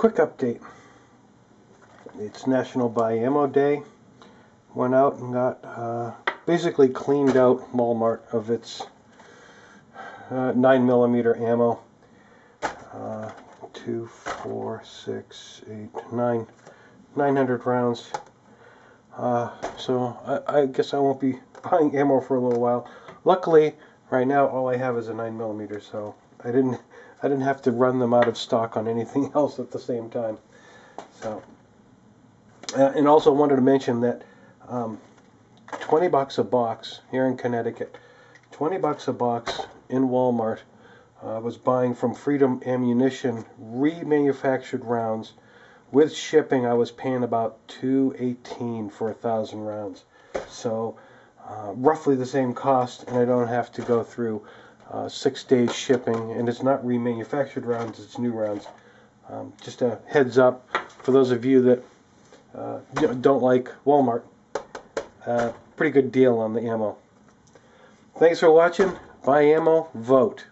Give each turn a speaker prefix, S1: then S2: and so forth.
S1: quick update. It's National Buy Ammo Day. Went out and got basically cleaned out Walmart of its 9mm ammo. 2, 4, 6, 8, 9, 900 rounds. So I guess I won't be buying ammo for a little while. Luckily, right now all I have is a 9mm, so I didn't have to run them out of stock on anything else at the same time. So, and also wanted to mention that 20 bucks a box here in Connecticut. 20 bucks a box in Walmart. I was buying from Freedom Ammunition remanufactured rounds. With shipping, I was paying about $2.18 for 1,000 rounds. So roughly the same cost, and I don't have to go through 6 days shipping. And it's not remanufactured rounds; it's new rounds. Just a heads up for those of you that don't like Walmart. Pretty good deal on the ammo. Thanks for watching. Buy ammo, vote.